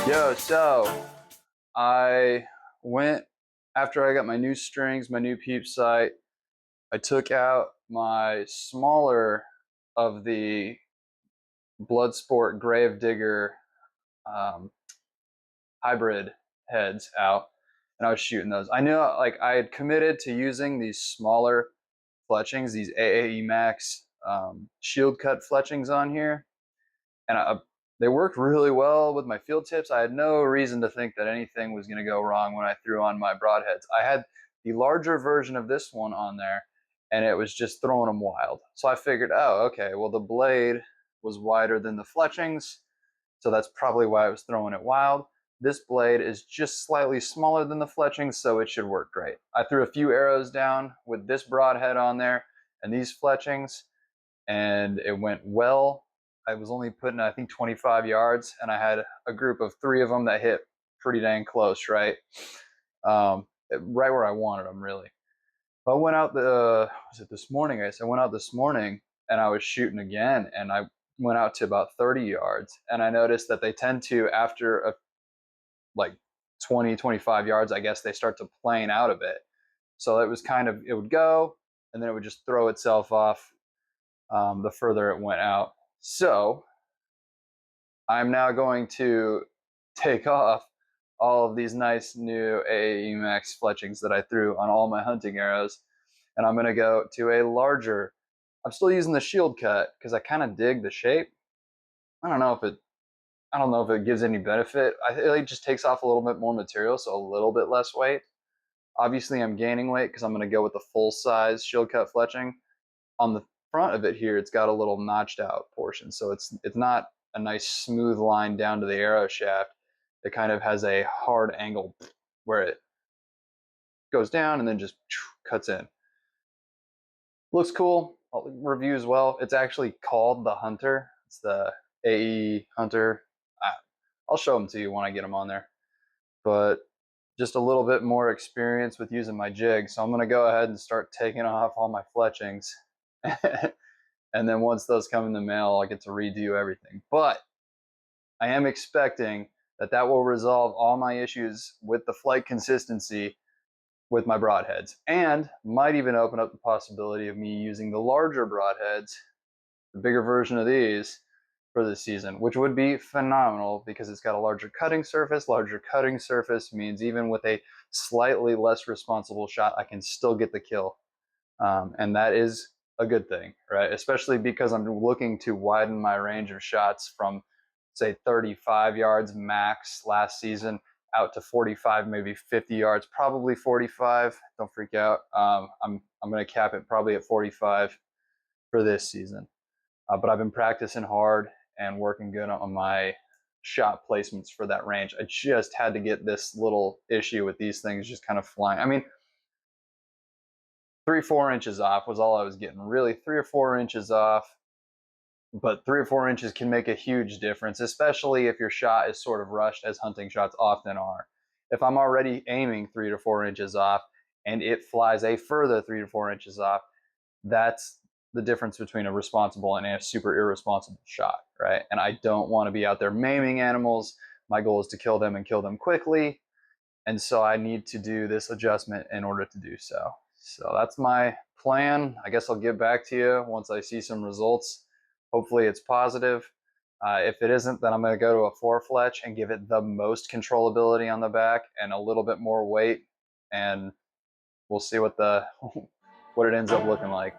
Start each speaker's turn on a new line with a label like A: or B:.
A: Yo, so I went after I got my new strings, my new peep sight. I took out my smaller of the Bloodsport Gravedigger um, hybrid heads out, and I was shooting those. I knew like I had committed to using these smaller fletchings, these AAE Max shield cut fletchings on here, and they worked really well with my field tips. I had no reason to think that anything was going to go wrong when I threw on my broadheads. I had the larger version of this one on there, and it was just throwing them wild. So I figured, oh, okay, well, the blade was wider than the fletchings, so that's probably why I was throwing it wild. This blade is just slightly smaller than the fletchings, so it should work great. I threw a few arrows down with this broadhead on there and these fletchings, and it went well. I was only putting, I think, 25 yards, and I had a group of 3 of them that hit pretty dang close, right? Right where I wanted them, really. But I went out was it this morning? I guess I went out this morning and I was shooting again, and I went out to about 30 yards, and I noticed that they tend to, after like 20, 25 yards, I guess they start to plane out a bit. So it was kind of, it would go, and then it would just throw itself off the further it went out. So I'm now going to take off all of these nice new AAE Max fletchings that I threw on all my hunting arrows, and I'm going to go to a larger. I'm still using the shield cut because I kind of dig the shape. I don't know if it gives any benefit. It just takes off a little bit more material, so a little bit less weight. Obviously, I'm gaining weight because I'm going to go with the full size shield cut fletching. On the front of it here, it's got a little notched out portion, so it's not a nice smooth line down to the arrow shaft. It kind of has a hard angle where it goes down and then just cuts in. Looks cool. I'll review as well. It's actually called the Hunter. It's the AE Hunter. I'll show them to you when I get them on there. But just a little bit more experience with using my jig, so I'm going to go ahead and start taking off all my fletchings. And then once those come in the mail, I get to redo everything. But I am expecting that will resolve all my issues with the flight consistency with my broadheads, and might even open up the possibility of me using the larger broadheads, the bigger version of these, for this season, which would be phenomenal because it's got a larger cutting surface. Larger cutting surface means even with a slightly less responsible shot, I can still get the kill. And that is a good thing, right? Especially because I'm looking to widen my range of shots from, say, 35 yards max last season out to 45, maybe 50 yards, probably 45. Don't freak out. I'm going to cap it probably at 45 for this season. But I've been practicing hard and working good on my shot placements for that range. I just had to get this little issue with these things just kind of flying. I mean, 3-4 inches off was all I was getting, really. 3 or 4 inches off, but 3 or 4 inches can make a huge difference, especially if your shot is sort of rushed, as hunting shots often are. If I'm already aiming 3 to 4 inches off and it flies a further 3 to 4 inches off, that's the difference between a responsible and a super irresponsible shot, right? And I don't want to be out there maiming animals. My goal is to kill them and kill them quickly, and so I need to do this adjustment in order to do so. So that's my plan. I guess I'll get back to you once I see some results. Hopefully it's positive. If it isn't, then I'm going to go to a 4-fletch and give it the most controllability on the back and a little bit more weight, and we'll see what it ends up looking like.